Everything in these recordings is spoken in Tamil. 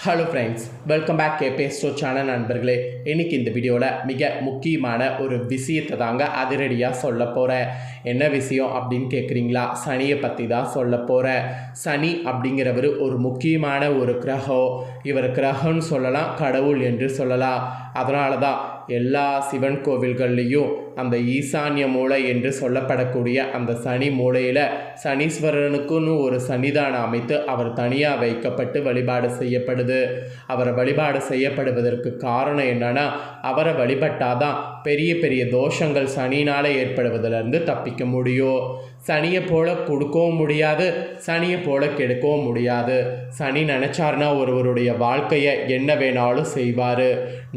ஹலோ ஃப்ரெண்ட்ஸ், வெல்கம் பேக் கேபேஸ்டோ சேனல் நண்பர்களே. இன்றைக்கி இந்த வீடியோவில் மிக முக்கியமான ஒரு விஷயத்தை தாங்க அதிரடியாக சொல்ல போகிறேன். என்ன விஷயம் அப்படின்னு கேட்குறீங்களா? சனியை பற்றி தான் சொல்ல போகிறேன். சனி அப்படிங்கிறவர் ஒரு முக்கியமான ஒரு கிரகம். இவர் கிரகம்னு சொல்லலாம், கடவுள் என்று சொல்லலாம். அதனால தான் எல்லா சிவன் கோவில்கள்லேயும் அந்த ஈசான்ய மூலை என்று சொல்லப்படக்கூடிய அந்த சனி மூலையில் சனீஸ்வரனுக்குன்னு ஒரு சன்னிதானம் அமைத்து அவர் தனியாக வைக்கப்பட்டு வழிபாடு செய்யப்படுது. அவரை வழிபாடு செய்யப்படுவதற்கு காரணம் என்னன்னா, அவரை வழிபட்டாதான் பெரிய பெரிய தோஷங்கள் சனினால் ஏற்படுவதிலிருந்து தப்பிக்க முடியும். சனியை போல கொடுக்கவும் முடியாது, சனியை போல கெடுக்கவும் முடியாது. சனி நினச்சார்னா ஒருவருடைய வாழ்க்கையை என்ன வேணாலும் செய்வார்.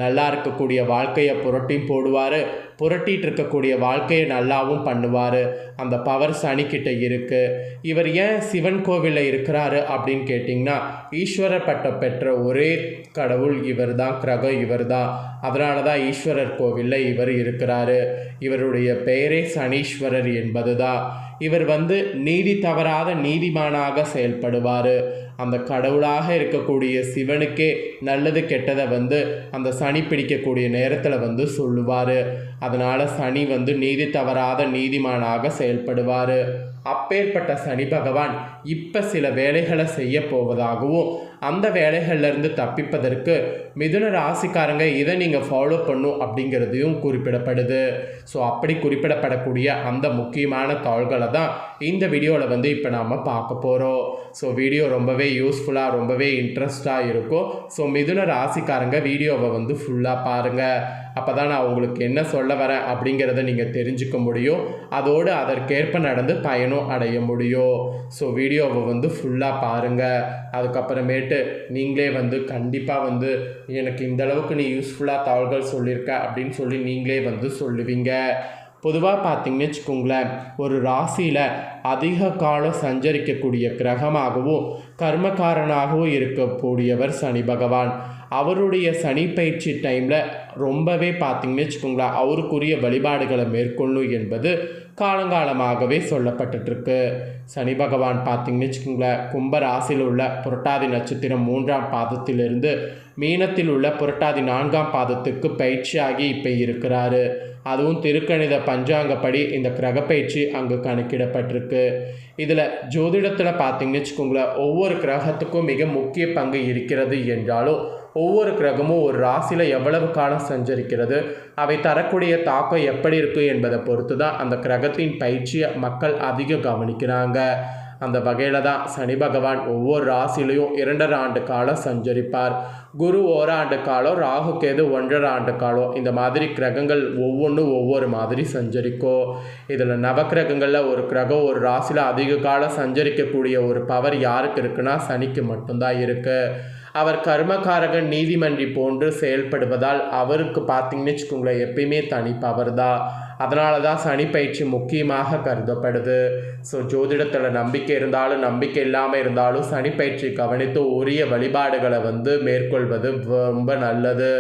நல்லா இருக்கக்கூடிய வாழ்க்கையை புரட்டியும் போடுவார், புரட்டிகிட்டு இருக்கக்கூடிய வாழ்க்கையை நல்லாவும் பண்ணுவார். அந்த பவர் சனிக்கிட்ட இருக்குது. இவர் ஏன் சிவன் கோவிலில் இருக்கிறாரு அப்படின்னு கேட்டிங்கன்னா, ஈஸ்வரர் பட்டம் பெற்ற ஒரே கடவுள் இவர் தான், கிரகம் இவர் தான். அதனால தான் ஈஸ்வரர் கோவிலில் இவர் இருக்கிறாரு. இவருடைய பெயரே சனீஸ்வரர் என்பது தான். இவர் நீதி தவறாத நீதிமானாக செயல்படுவார். அந்த கடவுளாக இருக்கக்கூடிய சிவனுக்கே நல்லது கெட்டதை அந்த சனி பிடிக்கக்கூடிய நேரத்தில் சொல்லுவார். அதனால் சனி நீதி தவறாத நீதிமானாக செயல்படுவார். அப்பேற்பட்ட சனி பகவான் இப்போ சில வேலைகளை செய்ய போவதாகவும், அந்த வேலைகள்லேருந்து தப்பிப்பதற்கு மிதுன ராசிக்காரங்க இதை நீங்கள் ஃபாலோ பண்ணும் அப்படிங்கிறதையும் குறிப்பிடப்படுது. ஸோ அப்படி குறிப்பிடப்படக்கூடிய அந்த முக்கியமான தாள்களை தான் இந்த வீடியோவில் இப்போ நாம் பார்க்க போகிறோம். ஸோ வீடியோ ரொம்பவே யூஸ்ஃபுல்லாக, ரொம்பவே இன்ட்ரெஸ்டாக இருக்கும். ஸோ மிதுன ராசிக்காரங்க வீடியோவை ஃபுல்லாக பாருங்கள். அப்போ தான் நான் உங்களுக்கு என்ன சொல்ல வரேன் அப்படிங்கிறத நீங்கள் தெரிஞ்சுக்க முடியும். அதோடு அதற்கேற்ப நடந்து பயனும் அடைய முடியும். ஸோ வீடியோவை ஃபுல்லாக பாருங்கள். அதுக்கப்புறமேட்டு நீங்களே கண்டிப்பாக எனக்கு இந்தளவுக்கு நீ யூஸ்ஃபுல்லாக தகவல்கள் சொல்லியிருக்க அப்படின்னு சொல்லி நீங்களே சொல்லுவீங்க. பொதுவாக பார்த்தீங்கன்னு வச்சுக்கோங்களேன், ஒரு ராசியில் அதிக காலம் சஞ்சரிக்கக்கூடிய கிரகமாகவும் கர்மக்காரனாகவும் இருக்கக்கூடியவர் சனி பகவான். அவருடைய சனி பயிற்சி டைமில் ரொம்பவே பார்த்தீங்கன்னு வச்சுக்கோங்களேன், அவருக்குரிய வழிபாடுகளை மேற்கொள்ளும் என்பது காலங்காலமாகவே சொல்லப்பட்டுருக்கு. சனி பகவான் பார்த்தீங்கன்னு வச்சுக்கோங்களேன், கும்ப ராசியில் உள்ள புரட்டாதி நட்சத்திரம் 3ஆம் பாதத்திலிருந்து மீனத்தில் உள்ள புரட்டாதி 4ஆம் பாதத்துக்கு பயிற்சியாகி இப்போ இருக்கிறாரு. அதுவும் திருக்கணித பஞ்சாங்கப்படி இந்த கிரக பயிற்சி அங்கு கணக்கிடப்பட்டிருக்கு. இதில் ஜோதிடத்தில் பார்த்தீங்கன்னு வச்சுக்கோங்களேன், ஒவ்வொரு கிரகத்துக்கும் மிக முக்கிய பங்கு இருக்கிறது என்றாலும், ஒவ்வொரு கிரகமும் ஒரு ராசியில் எவ்வளவு காலம் சஞ்சரிக்கிறது, அவை தரக்கூடிய தாக்கம் எப்படி இருக்குது என்பதை பொறுத்து தான் அந்த கிரகத்தின் பயிற்சியை மக்கள் அதிகம் கவனிக்கிறாங்க. அந்த வகையில் தான் சனி பகவான் ஒவ்வொரு ராசிலையும் 2.5 ஆண்டு காலம் சஞ்சரிப்பார். குரு 1 ஆண்டு காலம், ராகு கேது 1.5 ஆண்டு காலம். இந்த மாதிரி கிரகங்கள் ஒவ்வொன்றும் ஒவ்வொரு மாதிரி சஞ்சரிக்கும். இதில் நவக்கிரகங்களில் ஒரு கிரகம் ஒரு ராசியில் அதிக காலம் சஞ்சரிக்கக்கூடிய ஒரு பவர் யாருக்கு இருக்குன்னா சனிக்கு மட்டும்தான் இருக்குது. அவர் கர்மகாரகன் நீதிமன்றி போன்று செயல்படுவதால் அவருக்கு பார்த்தீங்கன்னு வச்சுக்கோங்களேன், எப்பயுமே தனி பவர் தான். அதனால தான் சனி பயிற்சி முக்கியமாக கருதப்படுது. ஸோ ஜோதிடத்தில் நம்பிக்கை இருந்தாலும் நம்பிக்கை இல்லாமல் இருந்தாலும் சனி பயிற்சி கவனித்து உரிய வழிபாடுகளை மேற்கொள்வது ரொம்ப நல்லது.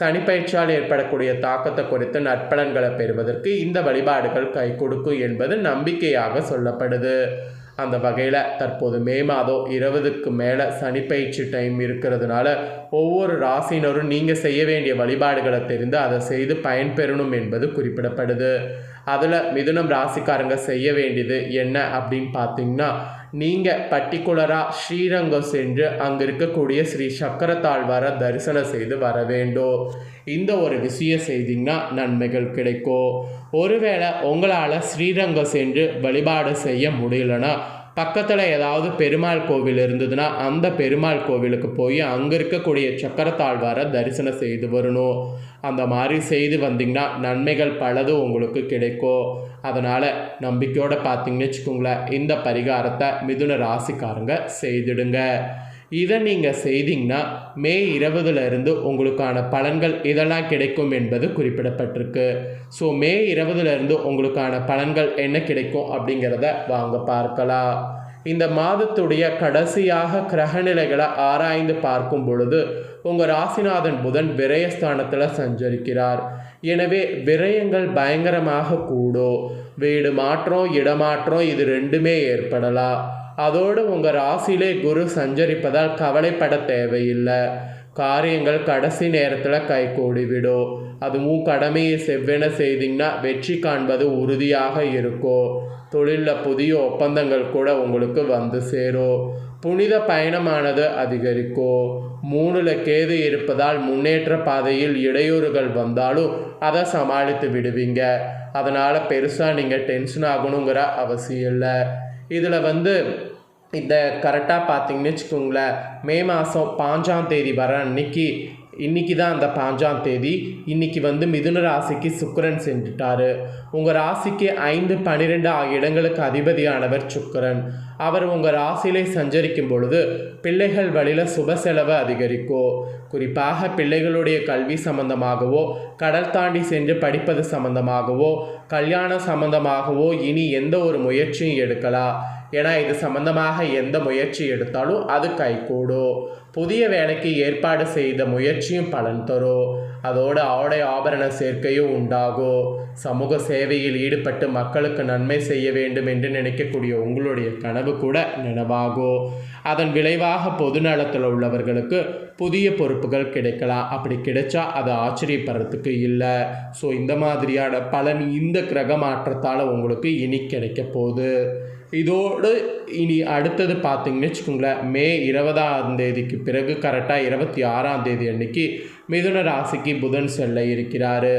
சனி பயிற்சியால் ஏற்படக்கூடிய தாக்கத்தை குறித்து நற்பலன்களை பெறுவதற்கு இந்த வழிபாடுகள் கை கொடுக்கும் என்பது நம்பிக்கையாக சொல்லப்படுது. அந்த வகையில் தற்போது மே மாதம் 20க்கு மேலே சனி பயிற்சி டைம் இருக்கிறதுனால ஒவ்வொரு ராசினரும் நீங்கள் செய்ய வேண்டிய வழிபாடுகளை தெரிந்து அதை செய்து பயன்பெறணும் என்பது குறிப்பிடப்படுது. அதில் மிதுனம் ராசிக்காரங்க செய்ய வேண்டியது என்ன அப்படின்னு பார்த்தீங்கன்னா, நீங்கள் பர்டிகுலராக ஸ்ரீரங்கம் சென்று அங்கே இருக்கக்கூடிய ஸ்ரீ சக்கரத்தாழ்வாரை தரிசனம் செய்து வர வேண்டும். இந்த ஒரு விஷயம் செய்தீங்கன்னா நன்மைகள் கிடைக்கும். ஒருவேளை உங்களால் ஸ்ரீரங்கம் சென்று வழிபாடு செய்ய முடியலன்னா, பக்கத்தில் ஏதாவது பெருமாள் கோவில் இருந்ததுன்னா அந்த பெருமாள் கோவிலுக்கு போய் அங்கே இருக்கக்கூடிய சக்கரத்தாழ்வாரை தரிசனம் செய்து வரணும். அந்த மாதிரி செய்து வந்தீங்கன்னா நன்மைகள் பலது உங்களுக்கு கிடைக்கும். அதனால் நம்பிக்கையோடு பார்த்தீங்கன்னு வச்சுக்கோங்களேன், இந்த பரிகாரத்தை மிதுன ராசிக்காரங்க செய்திடுங்க. இதை நீங்கள் செய்தீங்கன்னா மே 20லேருந்து உங்களுக்கான பலன்கள் இதெல்லாம் கிடைக்கும் என்பது குறிப்பிடப்பட்டிருக்கு. ஸோ மே 20லேருந்து உங்களுக்கான பலன்கள் என்ன கிடைக்கும் அப்படிங்கிறத வாங்க பார்க்கலாம். இந்த மாதத்துடைய கடைசியாக கிரகநிலைகளை ஆராய்ந்து பார்க்கும் பொழுது உங்கள் ராசிநாதன் புதன் விரயஸ்தானத்தில் சஞ்சரிக்கிறார். எனவே விரயங்கள் பயங்கரமாக கூடும். வீடு மாற்றம், இடமாற்றம் இது ரெண்டுமே ஏற்படலாம். அதோடு உங்கள் ராசியிலே குரு சஞ்சரிப்பதால் கவலைப்பட தேவையில்லை. காரியங்கள் கடைசி நேரத்தில் கைகூடிவிடும். அதுவும் கடமையை செவ்வென செய்தீங்கன்னா வெற்றி காண்பது உறுதியாக இருக்கும். தொழிலில் புதிய ஒப்பந்தங்கள் கூட உங்களுக்கு வந்து சேரும். புனித பயணமானது அதிகரிக்கும். 3ல் கேது இருப்பதால் முன்னேற்ற பாதையில் இடையூறுகள் வந்தாலும் அதை சமாளித்து விடுவீங்க. அதனால் பெருசாக நீங்கள் டென்ஷன் ஆகணுங்கிற அவசியம் இல்லை. இதில் இந்த கரெக்டாக பார்த்தீங்கன்னு வச்சுக்கோங்களேன், மே மாதம் 5ஆம் தேதி வர இன்றைக்கி தான் அந்த 5ஆம் தேதி. இன்றைக்கி மிதுன ராசிக்கு சுக்கிரன் சென்றுட்டார். உங்கள் ராசிக்கு 5, 12 ஆகிய இடங்களுக்கு அதிபதியானவர் சுக்கிரன். அவர் உங்கள் ராசியிலே சஞ்சரிக்கும் பொழுது பிள்ளைகள் வழியில் சுப செலவு அதிகரிக்கும். குறிப்பாக பிள்ளைகளுடைய கல்வி சம்பந்தமாகவோ, கடல் தாண்டி சென்று படிப்பது சம்பந்தமாகவோ, கல்யாணம் சம்பந்தமாகவோ இனி எந்த ஒரு முயற்சியும் எடுக்கலாம். ஏன்னா இது சம்பந்தமாக எந்த முயற்சி எடுத்தாலும் அது கைகூடும். புதிய வேலைக்கு ஏற்பாடு செய்த முயற்சியும் பலன் தரும். அதோடு ஆடை ஆபரண சேர்க்கையும் உண்டாகும். சமூக சேவையில் ஈடுபட்டு மக்களுக்கு நன்மை செய்ய வேண்டும் என்று நினைக்கக்கூடிய உங்களுடைய கனவு கூட நினைவாகும். அதன் விளைவாக பொது நலத்தில் உள்ளவர்களுக்கு புதிய பொறுப்புகள் கிடைக்கலாம். அப்படி கிடைச்சா அது ஆச்சரியப்படுறதுக்கு இல்லை. ஸோ இந்த மாதிரியான பலன் இந்த கிரக மாற்றத்தால் உங்களுக்கு இனி கிடைக்க போகுது. இதோடு இனி அடுத்தது பார்த்தீங்கன்னு வச்சுக்கோங்களேன், மே 20ஆம் தேதிக்கு பிறகு கரெக்டாக 26ஆம் தேதி அன்னைக்கு மிதுன ராசிக்கு புதன் செல்ல இருக்கிறாரு.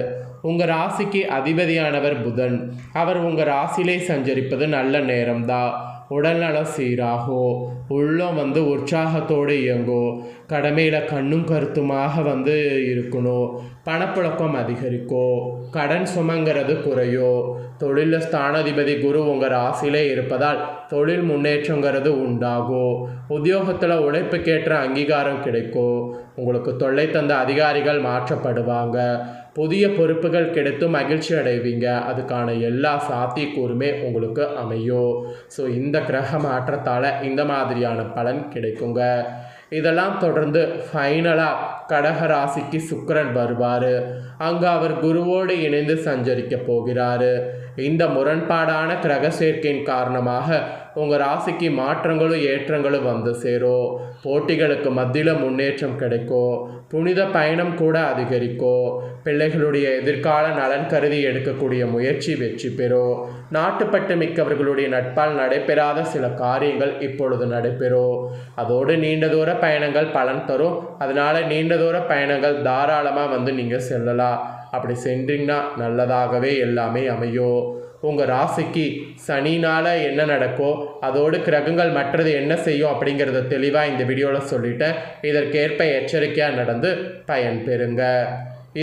உங்கள் ராசிக்கு அதிபதியானவர் புதன். அவர் உங்கள் ராசியிலே சஞ்சரிப்பது நல்ல நேரம்தான். உடல்நலம் சீராகும். உள்ளம் உற்சாகத்தோடு இயங்கும். கடமையில் கண்ணும் கருத்துமாக இருக்கணும். பணப்புழக்கம் அதிகரிக்கும். கடன் சுமங்கிறது குறையும். தொழிலில் ஸ்தானாதிபதி குரு உங்கள் ராசியிலே இருப்பதால் தொழில் முன்னேற்றங்கிறது உண்டாகும். உத்தியோகத்தில் உழைப்புக்கேற்ற அங்கீகாரம் கிடைக்கும். உங்களுக்கு தொல்லை தந்த அதிகாரிகள் மாற்றப்படுவாங்க. புதிய பொறுப்புகள் கிடைத்து மகிழ்ச்சி அடைவீங்க. அதுக்கான எல்லா சாத்தியக்கூறுமே உங்களுக்கு அமையும். ஸோ இந்த கிரக மாற்றத்தால் இந்த மாதிரியான பலன் கிடைக்குங்க. இதெல்லாம் தொடர்ந்து ஃபைனலாக கடக ராசிக்கு சுக்கிரன் வருவார். அங்கே அவர் குருவோடு இணைந்து சஞ்சரிக்க போகிறாரு. இந்த முரண்பாடான கிரக சேர்க்கையின் காரணமாக உங்கள் ராசிக்கு மாற்றங்களும் ஏற்றங்களும் வந்து சேரும். போட்டிகளுக்கு மத்தியில் முன்னேற்றம் கிடைக்கும். புனித பயணம் கூட அதிகரிக்கும். பிள்ளைகளுடைய எதிர்கால நலன் கருதி எடுக்கக்கூடிய முயற்சி வெற்றி பெறும். நாட்டுப்பட்டு மிக்கவர்களுடைய நட்பால் நடைபெறாத சில காரியங்கள் இப்பொழுது நடைபெறும். அதோடு நீண்ட தூர பயணங்கள் பலன் தரும். அதனால் நீண்ட தூர பயணங்கள் தாராளமாக நீங்கள் செல்லலாம். அப்படி சென்றீங்கன்னா நல்லதாகவே எல்லாமே அமையும். உங்கள் ராசிக்கு சனினால் என்ன நடக்கோ அதோடு கிரகங்கள் மற்றது என்ன செய்யும் அப்படிங்கிறத தெளிவாக இந்த வீடியோவில் சொல்லிட்டேன். இதற்கேற்ப எச்சரிக்கையாக நடந்து பயன் பெறுங்க.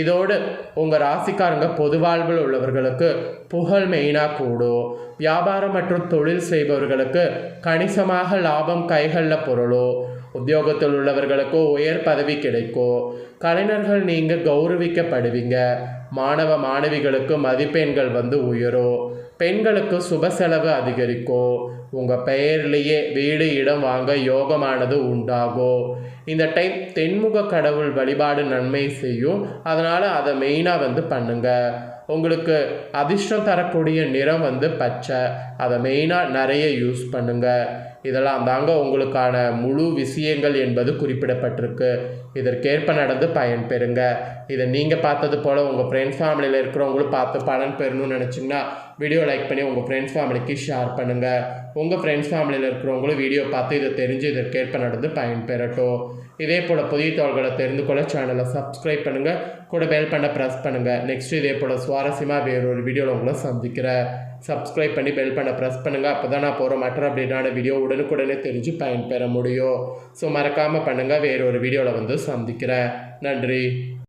இதோடு உங்கள் ராசிக்காரங்க பொது வாழ்வில் உள்ளவர்களுக்கு புகழ் மெயினாக கூடும். வியாபாரம் மற்றும் தொழில் செய்பவர்களுக்கு கணிசமாக லாபம் கைகளில் பொருளும். உத்தியோகத்தில் உள்ளவர்களுக்கு உயர் பதவி கிடைக்கும். கலைஞர்கள் நீங்கள் கௌரவிக்கப்படுவீங்க. மாணவ மாணவிகளுக்கு மதிப்பெண்கள் உயரும். பெண்களுக்கு சுப செலவு அதிகரிக்கும். உங்கள் பெயர்லேயே வீடு இடம் வாங்க யோகமானது உண்டாகும். இந்த டைம் தென்முக கடவுள் வழிபாடு நன்மை செய்யும். அதனால் அதை மெயினாக பண்ணுங்கள். உங்களுக்கு அதிர்ஷ்டம் தரக்கூடிய நிறம் பச்சை. அதை மெயினாக நிறைய யூஸ் பண்ணுங்கள். இதெல்லாம் தாங்க உங்களுக்கான முழு விஷயங்கள் என்பது குறிப்பிடப்பட்டிருக்கு. இதற்கேற்ப நடந்து பயன் பெறுங்க. இதை நீங்கள் பார்த்தது போல் உங்கள் ஃப்ரெண்ட்ஸ் ஃபேமிலியில் இருக்கிறவங்களும் பார்த்து பலன் பெறணும்னு நினச்சிங்கன்னா வீடியோ லைக் பண்ணி உங்கள் ஃப்ரெண்ட்ஸ் ஃபேமிலிக்கு ஷேர் பண்ணுங்கள். உங்கள் ஃப்ரெண்ட்ஸ் ஃபேமிலியில் இருக்கிறவங்களும் வீடியோ பார்த்து இதை தெரிஞ்சு இதற்கேற்ப நடந்து பயன் பெறட்டும். இதே போல் புதிய தகவல்களை தெரிந்து கொள்ள சேனலை சப்ஸ்கிரைப் பண்ணுங்கள். கூட பெல் பண்ண ப்ரெஸ் பண்ணுங்கள். நெக்ஸ்ட்டு இதே போல் சுவாரஸ்யமாக வேறொரு வீடியோவில் உங்களை சந்திக்கிறேன். சப்ஸ்கிரைப் பண்ணி பெல் பண்ண ப்ரெஸ் பண்ணுங்கள். அப்போ தான் நான் போகிற மற்ற அப்டேட்டான வீடியோ உடனுக்குடனே தெரிஞ்சு பயன் பெற முடியும். ஸோ மறக்காமல் பண்ணுங்கள். வேறொரு வீடியோவில் சந்திக்கிறேன். நன்றி.